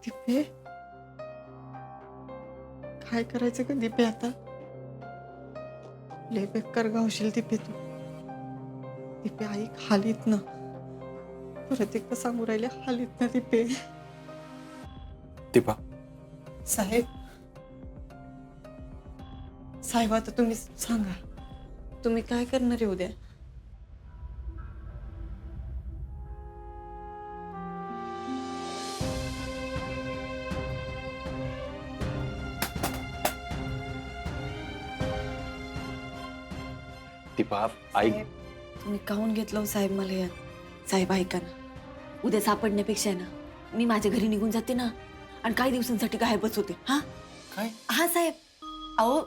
दिपे, काय करायचं का दिपे आता? लय बेकार गावशील दिपे तू. दिपे ऐक, हालीत ना. परत एकदा सांगू राहिले, हालीत ना दिपे. दीपा, साहेब, साहेब आता तुम्ही सांगा, तुम्ही काय करणार आहे उद्या? दीपा ऐक. साहेब, तुम्ही काहून घेतलं हो साहेब मला यात? साहेब ऐका ना, उद्या सापडण्यापेक्षा आहे ना मी माझ्या घरी निघून जाते ना आणि काही दिवसांसाठी गायबच होते. हा काय? हा साहेब, अहो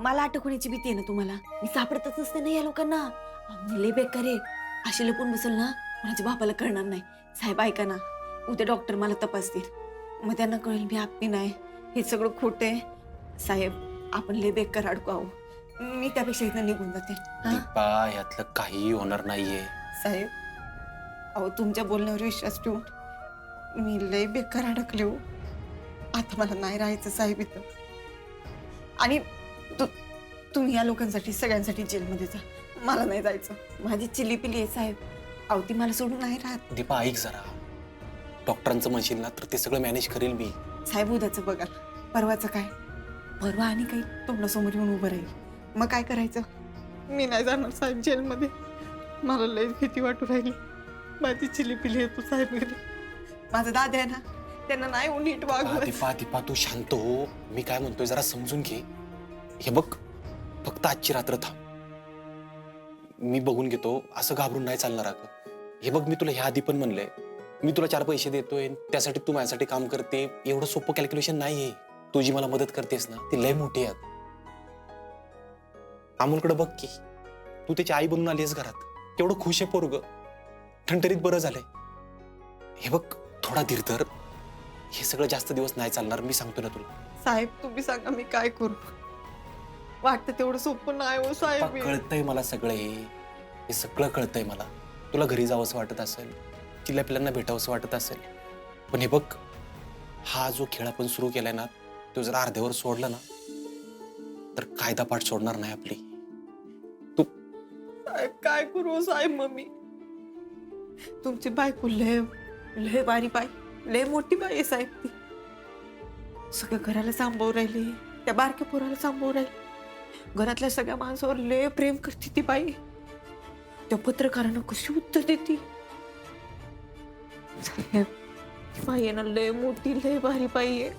मला अटक होण्याची भीती आहे ना तुम्हाला? मी सापडतच नसते ना या लोकांना. मी लय बेकार आहे, अशी लपून बसल ना कोणाच्या बापाला कळणार नाही. साहेब ऐका ना, उद्या डॉक्टर मला तपासतील, मग त्यांना कळेल मी आपली नाही, हे सगळं खोटं आहे. साहेब आपण लय बेकार अडकू आहो, मी त्यापेक्षा इथं निघून जाते. हा दीपा, यातलं काही होणार नाहीये. साहेब, अहो तुमच्या बोलण्यावर विश्वास ठेवून मी लय बेकार अडकले हो. आता मला नाही राहायचं साहेब इथं. आणि तुम्ही या लोकांसाठी सगळ्यांसाठी जेलमध्ये जा, मला नाही जायचं. माझी चिली पिली आहे साहेब, अहो ती मला सोडून नाही राहत. दीपा ऐक जरा, डॉक्टरांचं म्हणशील ना तर ते सगळं मॅनेज करेल मी. साहेब उद्याचं बघा, परवाचं काय? परवा आणि काही तोंडासमोर येऊन उभं राहील, मग काय करायचं? मी नाही जाणार साहेब जेलमध्ये, मला लय भीती वाटू राहिली. माझी चिली पिली आहे तू साहेब घरी. माझा दादा आहे ना, त्यांना नाही हो नीट वागवत. दीपा दीपा तू शांत हो, मी काय म्हणतोय जरा समजून घे. हे बघ, फक्त आजची रात्र थांब, मी बघून घेतो. असं घाबरून नाही चालणार अगं. हे बघ, मी तुला ह्या आधी पण म्हणलंय, मी तुला 4 पैसे देतोय त्यासाठी तू माझ्यासाठी काम करते, एवढं सोपं कॅल्क्युलेशन नाहीये. तू जी मला मदत करतेस ना ती लय मोठी आहे. अमोलकडे बघ की, तू त्याची आई बनून आलीस घरात, केवढं खुश आहे पोरग, ठणठणीत बरं झालंय. हे बघ, थोडा धीर धर, हे सगळं जास्त दिवस नाही चालणार, मी सांगतो ना तुला. साहेब तुम्ही सांगा मी काय करू? वाटतं तेवढं सोपं नाही हो साहेब. कळतंय मला सगळं, हे सगळं कळतंय मला. तुला घरी जावंसं वाटत असेल, तिला पिल्लांना भेटावंसं वाटत असेल, पण हे बघ, हा जो खेळ आपण सुरू केलाय ना तो जर अर्ध्यावर सोडला ना तर कायदा पाठ सोडणार नाही आपली. साहेब काय करू साहेब? मम्मी तुमची बायको लय लय बारी बाई, लय मोठी बाई आहे साहेब. ती सगळ्या घराला सांभाळू राहिली, त्या बारक्या पोराला सांभाळू राहिली, घरातल्या सगळ्या माणसावर लय प्रेम करते ती बाई. त्या पत्रकारांना कशी उत्तर देते साहेब? बाई आहे ना लय मोठी, लय भारी बाई आहे.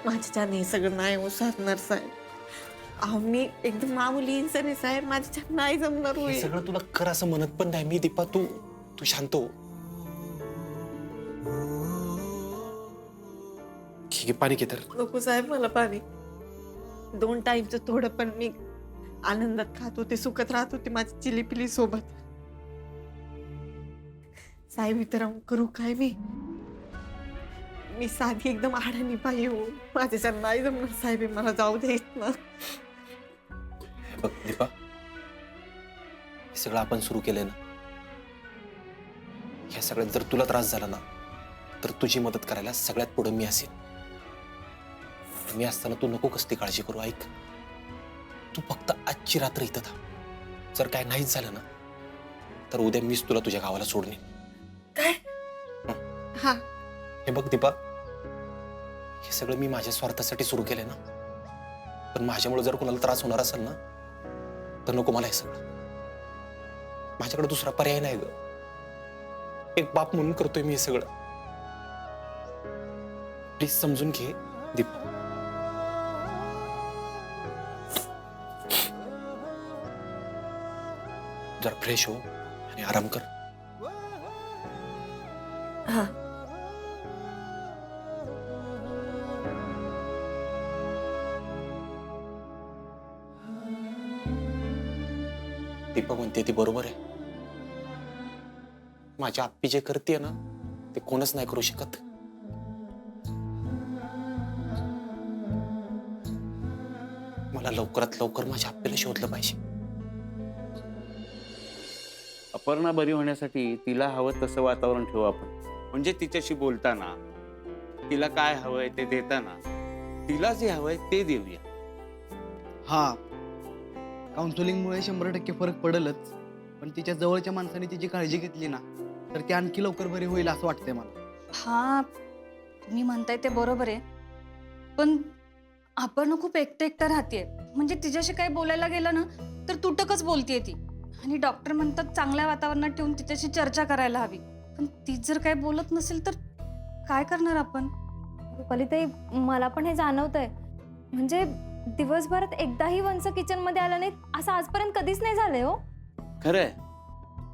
माझ्याच्याने हे सगळं नाही हो साधणार साहेब. अहो मी एकदम मामूली इंसान आहे साहेब, माझ्याच्याने नाही जमणार हे होईल. सगळं तुला कर असं म्हणत पण नाही मी. दीपा तू तू शांत हो. ठीक आहे, पाणी घे तर. नको साहेब मला पाणी. 2 टाईमचं थोडं पण मी आनंदात खात होते, सुखत राहत होते माझी चिली पिली सोबत. साहेब इतर राहून करू काय मी साधी एकदम आडाणी बाई हो, माझ्याच्याने नाही जमणार साहेब, मला जाऊ द्यायच ना. बघ दीपा, हे सगळं आपण सुरू केलंय ना, ह्या सगळ्यात जर तुला त्रास झाला ना तर तुझी मदत करायला सगळ्यात पुढे मी असेन. मी असताना तू नको कसली काळजी करू. ऐक, तू फक्त आजची रात्र इथं थांब. जर काय नाहीच झालं ना तर उद्या मीच तुला तुझ्या गावाला सोडून येईन. काय? हा हे बघ दीपा, हे सगळं मी माझ्या स्वार्थासाठी सुरू केलंय ना, पण माझ्यामुळे जर कोणाला त्रास होणार असेल ना तर नको मला हे सगळं. माझ्याकडे दुसरा पर्याय नाही ग. एक बाप म्हणून करतोय मी हे सगळं. प्लीज समजून घे दीपा. जरा फ्रेश हो आणि आराम कर. हा दीपा म्हणते ती बरोबर आहे. माझ्या आप्पी जे करते ना ते कोणच नाही करू शकत. मला लवकरात लवकर माझ्या आप्पीला शोधलं पाहिजे. अपर्णा बरी होण्यासाठी तिला हवं तसं वातावरण ठेवू आपण. म्हणजे तिच्याशी बोलताना, तिला काय हवंय ते देताना, तिला जे हवंय ते देऊया. हा, काउन्सिलिंगमुळे 100% फरक पडेलच, पण तिच्या जवळच्या माणसाने तिची काळजी घेतली ना तर ती आणखी लवकर बरी होईल असं वाटतंय मला. हा, तुम्ही म्हणताय ते बरोबर आहे, पण आपण खूप एकटं राहतेय. म्हणजे तिच्याशी काही बोलायला गेलं ना तर तुटकच बोलतेय ती. आणि डॉक्टर म्हणतात चांगल्या वातावरणात ठेवून तिच्याशी चर्चा करायला हवी. पण तीच जर काही बोलत नसेल तर काय करणार आपण? रुपालीताई, मला पण हे जाणवतंय. म्हणजे दिवसभरात एकदाही वंस किचन मध्ये आला नाही असं आजपर्यंत कधीच नाही झालंय हो. खरंय,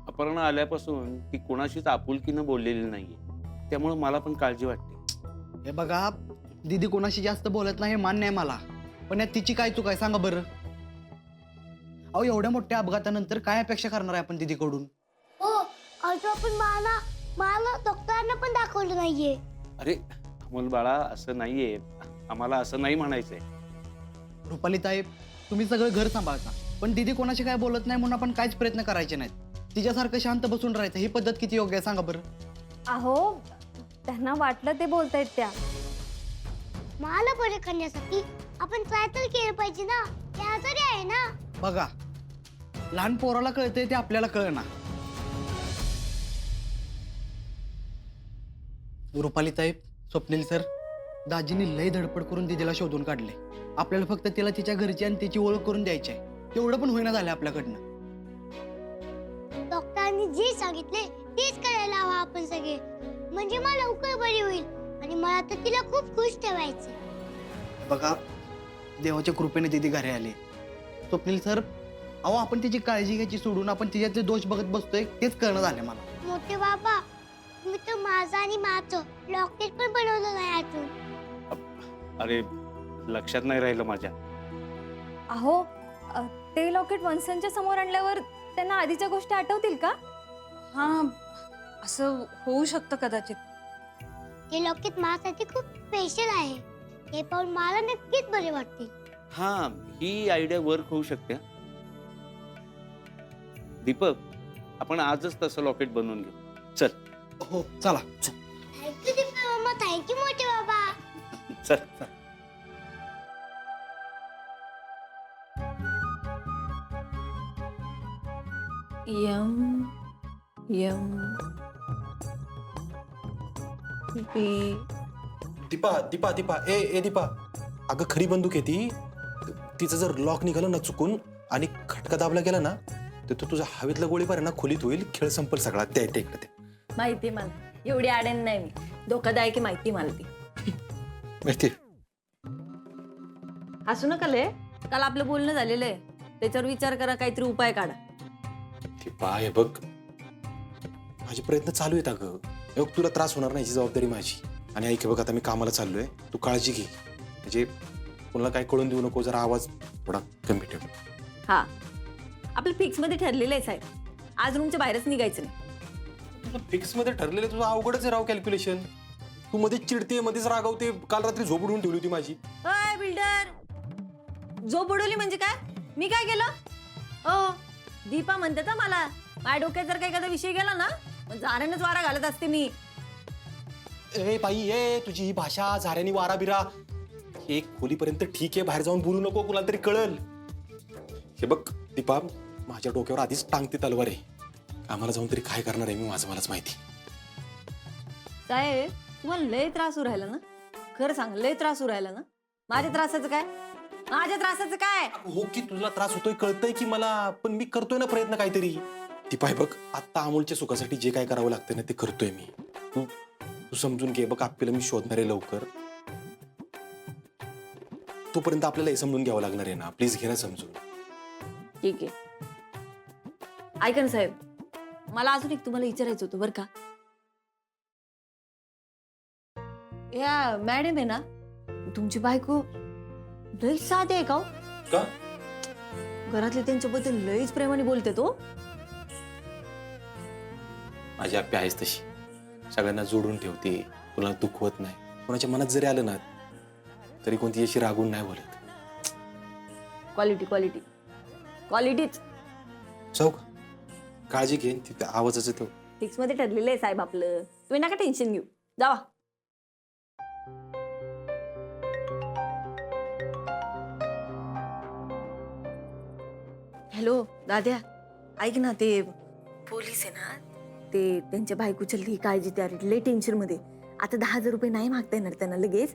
अपर्णा आल्यापासून ती कोणाशीच आपुलकीनं बोललेली नाहीये. त्यामुळे मला पण काळजी वाटते. हे बघा, दीदी कोणाशी जास्त बोलत नाही हे मान्य आहे मला, पण यात तिची काय चूक आहे सांगा बरं. अहो, एवढ्या मोठ्या अपघातानंतर काय अपेक्षा करणार आहे आपण दीदीकडून? हो, आपण मला डॉक्टरांना पण दाखवलं नाहीये. अरे अमोल बाळा, असं नाहीये. आम्हाला असं नाही म्हणायचंय. रुपालीताई, तुम्ही सगळं घर सांभाळता, पण दीदी कोणाशी काय बोलत नाही म्हणून आपण काहीच प्रयत्न करायचे नाहीत. तिच्यासारखं शांत बसून राहायचं ही पद्धत किती योग्य आहे सांगा बरं. अहो, त्यांना वाटलं ते बोलतायत त्या. मला बरे करण्यासाठी आपण ट्राय तर केलं पाहिजे ना. ते आजारी आहे ना. बघा, लहान पोराला कळतंय ते आपल्याला कळना. रुपालीताई, स्वप्नील सर, दाजींनी लय धडपड करून दीदीला शोधून काढले. आपल्याला फक्त तिला तिच्या घरची आणि तिची ओळख करून द्यायची आहे. तेवढं पण होईना झालं आपल्याकडनं. डॉक्टरांनी जे सांगितले तेच करायला हवं आपण सगळे. म्हणजे मला लवकर बरी होईल आणि मला तर तिला खूप खुश ठेवायचे. बघा, देवाच्या कृपेने दीदी घरी आली. स्वप्नील सर, अहो आपण तिची काळजी घ्यायची सोडून आपण तिच्यातले दोष बघत बसतोय तेच कळणं झालं मला. मोठे बाबा, मी तर माझं आणि माझं लॉकेट पण बनवलं नाही अजून. अरे लक्षात नाही राहिलं माझ्या. अहो, ते लॉकेट वंसांच्या समोर आणल्यावर त्यांना आधीच्या गोष्टी आठवतील का? हा, असं होऊ शकतं कदाचित. हे लॉकेट माझ्यासाठी खूप स्पेशल आहे. हे पाहून मला नक्कीच बरे वाटते. हा, ही आयडिया वर्क होऊ शकते. दीपक, आपण आजच तसं लॉकेट बनवून घेऊ. चल. हो, चला. थँक्यू दीपक मामा, थँक्यू मोठे बाबा. चल. M M B. Deepa Deepa Deepa ए ए दीपा, अगं खरी बंदूक आहे ती. तिचं जर लॉक निघालं ना चुकून आणि खटका दाबला गेला ना तर तो तुझा हवेतला गोळीबार आहे ना खोलीत होईल. खेळ संपल सगळा. त्या इकडे ते माहिती मला, एवढी आडेन नाही मी. धोकादायक आहे माहिती मला ती. माहिती. हसू नका ले. काल आपलं बोलणं झालेलं आहे, त्याच्यावर विचार करा, काहीतरी उपाय काढा. दीपा हे बघ, माझे प्रयत्न चालू आहेत अगं. हे बघ, तुला त्रास होणार नाही याची जबाबदारी माझी. आणि ऐक बघ, आता मी कामाला चाललोय, तू काळजी घे. म्हणजे कोणाला काय कळून देऊ नको. जरा आवाज थोडा कमी ठेव. हा, आपलं फिक्स मध्ये ठरलेलं आहे साहेब. आज रूमच्या बाहेरच निघायचं नाही. तुझं फिक्स मध्ये ठरलेलं तुझं अवघडच आहे राव कॅल्क्युलेशन. तू मध्येच चिडते, मध्येच रागावते. काल रात्री झोप उडवून ठेवली होती माझी. अय बिल्डर, झोप बुडवली म्हणजे काय? मी काय केलं? ओ, दीपा म्हणते तर मला, माझ्या डोक्यात जर काही एखादा विषय गेला ना मग झाऱ्यानंच वारा घालत असते मी. ए बाई, ए तुझी ही भाषा, झाऱ्यानी वारा बिरा, एक खोलीपर्यंत ठीक आहे, बाहेर जाऊन बोलू नको, कुणाला तरी कळल. हे बघ दीपा, माझ्या डोक्यावर आधीच टांगते तलवार आहे. कामाला जाऊन तरी काय करणार आहे मी, माझं मलाच माहिती. साहेब, तुम्हाला लय त्रास होऊ राहिला ना? खरं सांग, लय त्रास होऊ राहिला ना? माझ्या त्रासाचं काय? माझ्या त्रासाचं काय? हो की तुला त्रास होतोय कळतंय की मला, पण मी करतोय ना प्रयत्न काहीतरी. दीपा हे बघ, आता अमोलच्या सुखासाठी जे काय करावं लागतं ना ते करतोय मी. तू समजून घे. बघ, आपल्याला मी शोधणार आहे लवकर. तोपर्यंत आपल्याला हे समजून घ्यावं लागणार आहे ना. प्लीज घे ना समजून. ठीक आहे. ऐका ना साहेब, मला अजून एक तुम्हाला विचारायचं होतं बरं का. या मॅडम आहे ना, तुमची बायको लई साधे आहे का हो? का? घरातले त्यांच्याबद्दल लईच प्रेमाने बोलते तो. माझी आप्पी आहेच तशी. सगळ्यांना जोडून ठेवते, तुला दुखवत नाही. कोणाच्या मनात जरी आलं ना तरी कोणती अशी रागून नाही बोलत. क्वालिटी क्वालिटी क्वालिटीच. जाऊ का? काळजी घे तिथे आवाजच येतो. फिक्स मध्ये ठरलेलं आहे साहेब आपलं, तुम्ही नका टेन्शन घेऊ, जावा. हॅलो दाद्या, ऐक ना, ते पोलीस आहे ना, ते त्यांच्या बायकोच्या लई काळजी त्या लई टेन्शन मध्ये. आता 10,000 रुपये नाही मागता येणार त्यांना लगेच.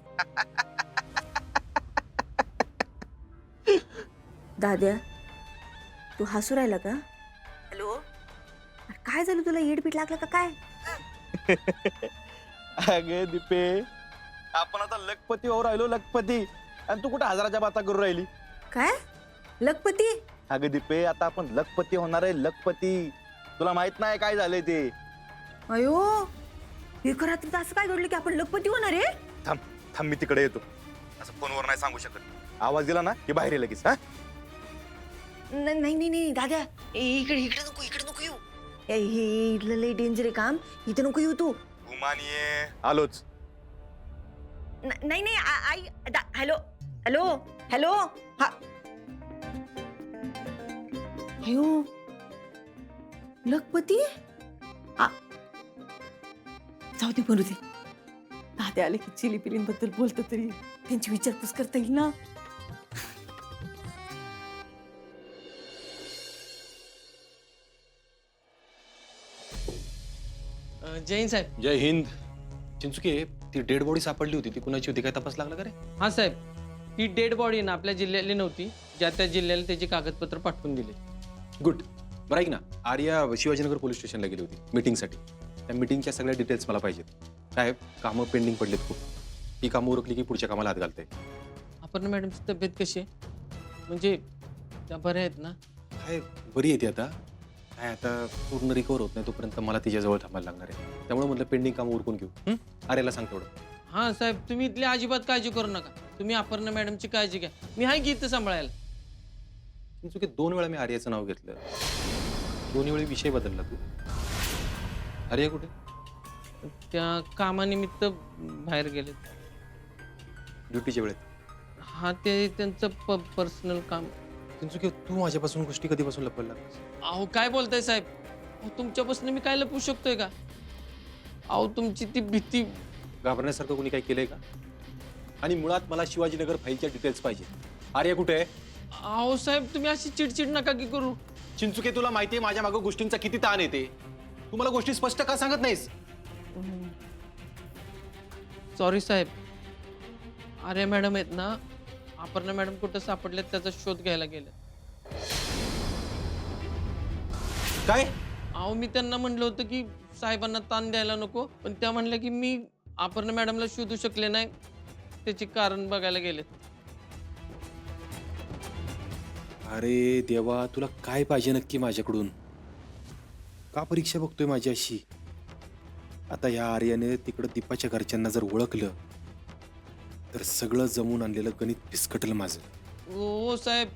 दाद्या, तू हसू राहिला का? हॅलो, अरे काय झालं, तुला येडपीट लागलं का काय? अगे दीपे, आपण आता लखपती हो राहिलो, लखपती. आणि तू कुठे हजाराच्या बाता करू राहिली? काय लखपती? अगे दीपे, आता आपण लखपती होणार आहे, लखपती. तुला माहित नाही काय झालंय ते? अयो, हे करा तर असं काय घडलं की आपण लखपती होणार आहे? थांब थांब, मी तिकडे येतो. असं फोनवर नाही सांगू शकत. आवाज दिला ना की बाहेर ये लगेच. हा, नाही नाही नाही दाद्या, इकडे इकडे नको, इकडे नको येऊ. हे इथलं लई डेंजर आहे काम, इथे नको येऊ तू. गुमानी ये. आलोच. नाही नाही आई, हॅलो हॅलो हॅलो. हा, अयो लखपती. हा, जाऊ दे, बोलू दे. दाद्या आले की चिली पिलींबद्दल बोलतो तरी त्यांची विचारपूस करता येईल ना. जय हिंद साहेब. जय हिंद. चिंचुके, ती डेड बॉडी सापडली होती, ती कुणाची होती, काय तपास लागला का रे? हा साहेब, ही डेड बॉडी ना आपल्या जिल्ह्यातली नव्हती, ज्या त्या जिल्ह्याला त्याची कागदपत्र पाठवून दिले. गुड. बरं ऐक ना, आर्या शिवाजीनगर पोलीस स्टेशनला गेली होती मीटिंगसाठी. त्या मीटिंगच्या सगळ्या डिटेल्स मला पाहिजेत. साहेब, कामं पेंडिंग पडलेत खूप. ही कामं उरकली की पुढच्या कामाला हात घालते. अपर्णा मॅडमची तब्येत कशी आहे? म्हणजे त्या बऱ्या आहेत ना? काय बरी येते आता. काय आता पूर्ण रिकवर होत नाही तोपर्यंत मला तिच्याजवळ थांबायला लागणार आहे. त्यामुळे म्हटलं पेंडिंग कामं उरकून घेऊ. आर्याला सांग तेवढं. हा साहेब, तुम्ही इथली अजिबात काळजी करू नका. तुम्ही अपर्णा मॅडमची काळजी घ्या, मी आहे की इथं सांभाळायला. चिंचुके, 2 वेळा मी आर्याचं नाव घेतलं, 2 वेळी विषय बदलला तू. आर्या कुठे? त्या कामानिमित्त बाहेर गेले. ड्युटीच्या वेळेत? हा, ते त्यांचं पर्सनल काम. चिंचुके, तू माझ्यापासून गोष्टी कधीपासून लपवायला लागलास? अहो काय बोलताय साहेब? अहो, तुमच्यापासून मी काय लपवू शकतोय का? अहो, तुमची ती भीती. घाबरण्यासारखं कोणी काय केलंय का? आणि मुळात मला शिवाजीनगर फाईलच्या डिटेल्स पाहिजे. आर्या कुठे आहे? अहो साहेब, तुम्ही अशी चिडचिड नका की करू. चिंचुके, तुला माहितीये माझ्या मागं गोष्टींचा किती ताण येते. तू मला गोष्टी स्पष्ट का सांगत नाहीस? सॉरी साहेब. अरे मॅडम आहेत ना, अपर्णा मॅडम कुठं सापडलेत त्याचा शोध घ्यायला गेले. काय? अहो, मी त्यांना म्हणलं होतं की साहेबांना ताण द्यायला नको, पण त्या म्हणल्या की मी अपर्णा मॅडमला शोधू शकले नाही, त्याचे कारण बघायला गेलेत. अरे देवा, तुला काय पाहिजे नक्की माझ्याकडून? का परीक्षा बघतोय माझी अशी? आता या आर्याने तिकडं दीपाच्या घरच्यांना जर ओळखलं तर सगळं जमून आणलेलं गणित फिसकटलं माझं. हो साहेब,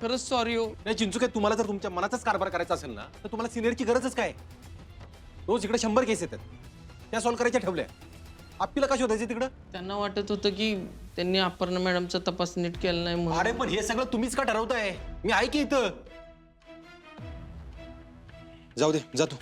खरंच सॉरी हो. नाही चिंचुके, तुम्हाला जर तुमच्या मनाचाच कारभार करायचा असेल ना, तर तुम्हाला सिनियरची गरजच काय? रोज इकडे 100 केस येतात, त्या सॉल्व्ह करायच्या ठेवल्या. आपल्याला का शोधायचं तिकडं? त्यांना वाटत होतं की त्यांनी अपर्णा मॅडमचा तपास नीट केला नाही म्हणून. अरे पण हे सगळं तुम्हीच का ठरवताय? मी आहे की इथं. जाऊ दे, जा तू.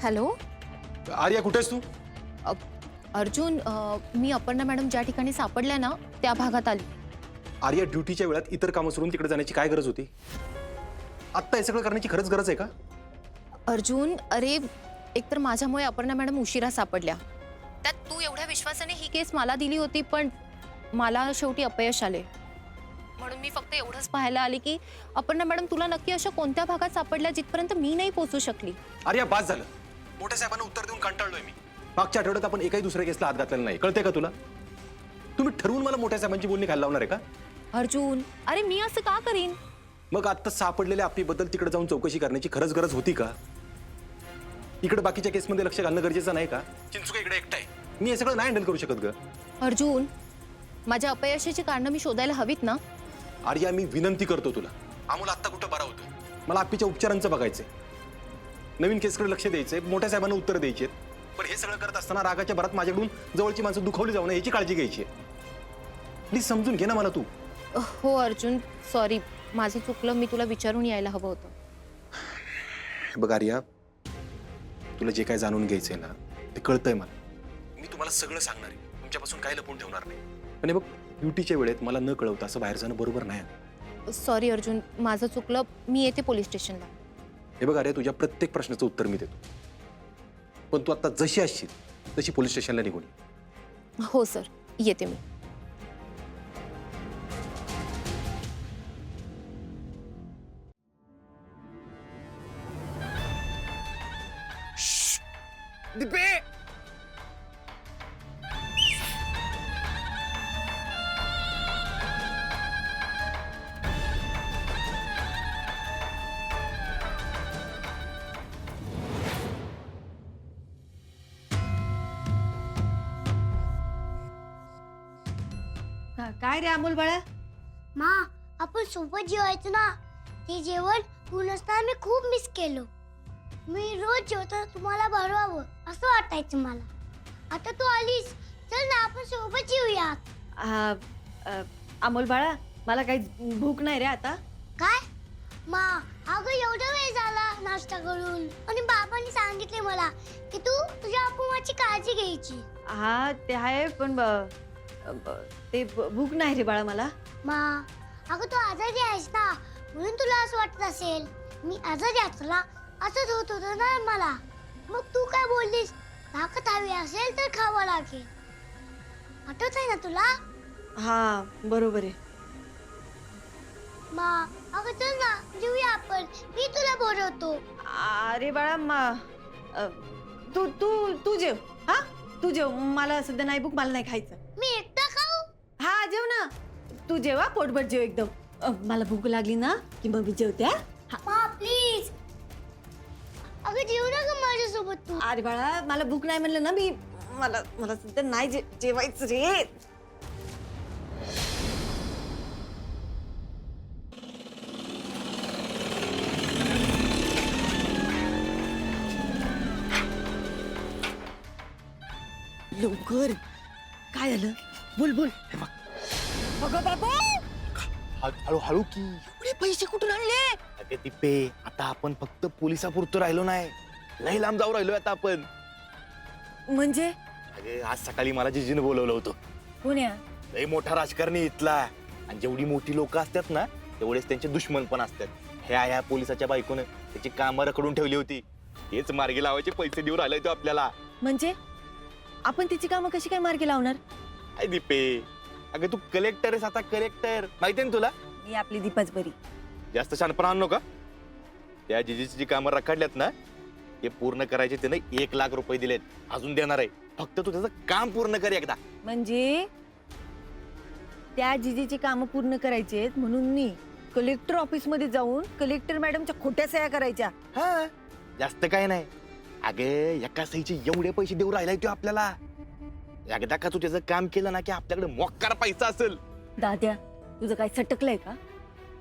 हॅलो आर्या, कुठेस तू? अर्जुन, मी अपर्णा मॅडम ज्या ठिकाणी सापडल्या ना त्या भागात आली. आर्या, ड्युटीच्या वेळात इतर कामं सोडून तिकडे जाण्याची काय गरज होती? आत्ता हे सगळं करण्याची खरंच गरज आहे का? अर्जुन, अरे एकतर माझ्यामुळे अपर्णा मॅडम उशिरा सापडल्या, त्यात तू एवढ्या विश्वासाने ही केस मला दिली होती, पण मला शेवटी अपयश आले. म्हणून मी फक्त एवढंच पाहायला आले की अपर्णा मॅडम तुला नक्की अशा कोणत्या भागात सापडल्या जिथपर्यंत मी नाही पोहोचू शकली. आर्या, बास झालं. मोठ्या साहेबांना उत्तर देऊन कंटाळलोय मी. मागच्या आठवड्यात आपण एकाही दुसऱ्या केसला हात घातलेला नाही, कळतंय का तुला? तुम्ही ठरवून मला मोठ्या साहेबांची बोलणी खायला लावणार आहे का? अर्जुन, अरे मी असं का करीन? मग आता सापडलेल्या आपलीबद्दल तिकडे जाऊन चौकशी करण्याची खरंच गरज होती का? इकडे बाकीच्या केसमध्ये लक्ष घालणं गरजेचं नाही का? चिंचुका इकडे एकटा आहे, मी हे सगळं नाही हँडल करू शकत ग. अर्जुन, माझ्या अपयशाची कारणं मी शोधायला हवीत ना. आर्या, मी विनंती करतो तुला, अमोल आत्ता कुठं बरा होतोय, मला आप्पीच्या उपचारांचं बघायचंय, नवीन केसकडे लक्ष द्यायचंय, मोठ्या साहेबांना उत्तर द्यायचे. पण हे सगळं करत असताना रागाच्या भरात माझ्याकडून जवळची माणसं दुखावली जाऊ नये याची काळजी घ्यायची. प्लीज समजून घे ना मला तू. हो अर्जुन, सॉरी, माझं चुकलं, मी तुला विचारून यायला हवं होतं. बघ आर्या, तुला जे काय जाणून घ्यायचंय ना ते कळतंय मला, मी तुम्हाला सगळं सांगणार आहे, तुमच्यापासून काय लपवून ठेवणार नाही. आणि बघ, ड्युटीच्या वेळेत मला न कळवता असं बाहेर जाणं बरोबर नाही. सॉरी अर्जुन, माझं चुकलं, मी येते पोलीस स्टेशनला. हे बघ आर्या, तुझ्या प्रत्येक प्रश्नाचं उत्तर मी देतो, पण तू आता जशी असशील तशी पोलीस स्टेशनला निघून ये. हो सर, येते मी. दीपे, काय रे अमोल बाळा? मा, आपण सोबत जेवायचं ना, ते जेवण तू नसताना मी खूप मिस केलं. मी रोज जेवताना तुम्हाला भरवावं असं वाटायचं मला. आता तू आलीस, चल ना आपण सोबत जेऊयात. अमोल बाळा, मला काही भूक नाही रे आता. काय मा, अगं एवढा वेळ झाला नाश्ता करून, आणि बाबांनी सांगितले मला की तू तुझ्या अपुमाची काळजी घ्यायची. हा ते आहे, पण ते भूक नाही रे बाळा मला. मा, अगं तू आजारी आहेस ना, म्हणून तुला असं वाटत असेल. मी आजारी असला असंच होत होतं ना मला. मग तू काय बोललीस, ताकद हवी असेल तर खावं लागेल. आठवत आहे ना तुला? हा बरोबर आहे. मा, अगं चल ना जेऊया आपण, मी तुला बोलवतो. अरे बाळा, तू तू तू जेव. हा तू जेव, मला सध्या नाही भूक, मला नाही खायचं. मी एकटा खाऊ? हा जेव ना, तू जेवा, पोटभर जेव एकदम. मला भूक लागली ना की मग मी जेवते. मा प्लीज, अगं जेवू ना ग माझ्यासोबत तू. अरे बाळा, मला भूक नाही म्हणलं ना मी, मला सध्या नाही जेवायचं रे. लवकर, काय झालं? बोल बोल. अगं बाबा, हळूहळू की. एवढे पैसे कुठून आणले? अगे दिपे, आता आपण फक्त पोलिसापुरतं राहिलो नाही, लई लांब जाऊ राहिलोय आता आपण. म्हणजे अगे आज सकाळी मला जिजीने बोलवलं होतं. पुण्या? लई मोठा राजकारणी इथला, आणि जेवढी मोठी लोक असतात ना तेवढेच त्यांचे दुश्मन पण असतात. ह्या पोलिसाच्या बायकोनं त्याची कामं रखडून ठेवली होती, हेच मार्गी लावायचे पैसे देऊ राहिलाय तो आपल्याला. म्हणजे आपण तिची कामं कशी काय मार्गी लावणार? काय दीपे, अगं तू कलेक्टर आहेस आता, कलेक्टर माहितीये ना तुला. मी आपली दीपाच बरी. जास्त शहाणपणा आणू नका. त्या जिजीची जी कामं रखडल्यात ना ते पूर्ण करायचे, त्याने 1 लाख रुपये दिलेत, अजून देणार आहे. फक्त तू त्याचं काम पूर्ण कर एकदा. म्हणजे त्या जिजीची कामं पूर्ण करायची आहेत म्हणून मी कलेक्टर ऑफिस मध्ये जाऊन कलेक्टर मॅडमच्या खोट्या सह्या करायच्या? हा, जास्त काय नाही. अगे एका सहीचे एवढे पैसे देऊ राहिलाय तो आपल्याला. एकदा का तू त्याचं काम केलं ना की आपल्याकडे मोक्कार पैसा असेल. दाद्या, तुझं काय सटकलंय का?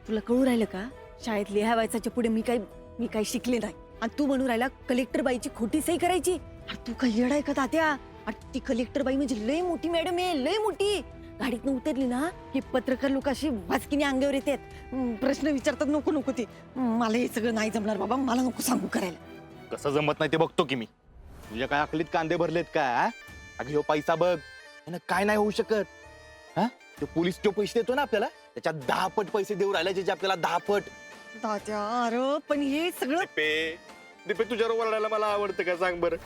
तुला कळू राहिलं का? शाळेत लिहा वाचायच्या पुढे मी काही शिकले नाही, आणि तू म्हणून राहिला कलेक्टर बाईची खोटी सही करायची. अरे तू काही येडाय का दाद्या? अरे ती कलेक्टर बाई म्हणजे लय मोठी मॅडम आहे, लय मोठी. गाडीतनं उतरली ना की पत्रकार लोक अशी वाचकीने अंगावर येतात, प्रश्न विचारतात. नको नको, ते मला हे सगळं नाही जमणार बाबा, मला नको सांगू करायला. कसं जमत नाही ते बघतो की मी. तुझ्या काय अकलीत कांदे भरलेत का? अगं ह्यो पैसा बघ, यानं काय नाही होऊ शकत. हा, तो पोलीस जो पैसे देतो ना आपल्याला, त्याच्या 10 पट पैसे देऊ राहिले, जे आपल्याला 10 पट. दाद्या, अरे पण हे सगळं दीपे तुझ्यावर ओरडायला मला आवडतं का सांग बरं?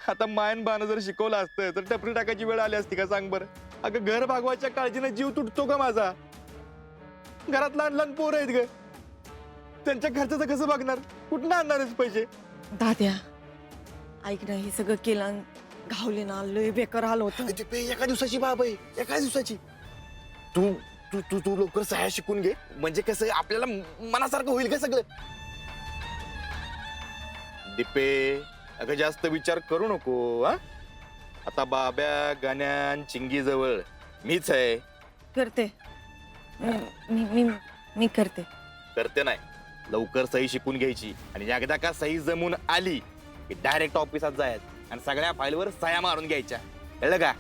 आता मायन बाण जर शिकवलं असतं तर टपरी टाकायची वेळ आली असती का सांग बरं? अगं घर भागवायच्या काळजीने जीव तुटतो का माझा? घरात लहान लहान पोरं आहेत ग, त्यांच्या खर्चाचं कसं बघणार? कुठनं आणणारच पैसे? दाद्या ऐक ना, हे सगळं केलं घावले ना, लय बेकार हाल होतं. एका दिवसाची बाब आहे, एका दिवसाची. तू तू तू तू लवकर सह्या शिकून घे, म्हणजे कसं आपल्याला मनासारखं होईल का सगळं. दीपे, अगं जास्त विचार करू नको. हा, आता बाब्या, गाण्या, चिंगी जवळ मीच आहे. करते मी करते. करते नाही, लवकर सही शिकून घ्यायची आणि एकदा का सही जमून आली की डायरेक्ट ऑफिसात जायचं आणि सगळ्या फाईलवर सह्या मारून घ्यायच्या. कळलं का?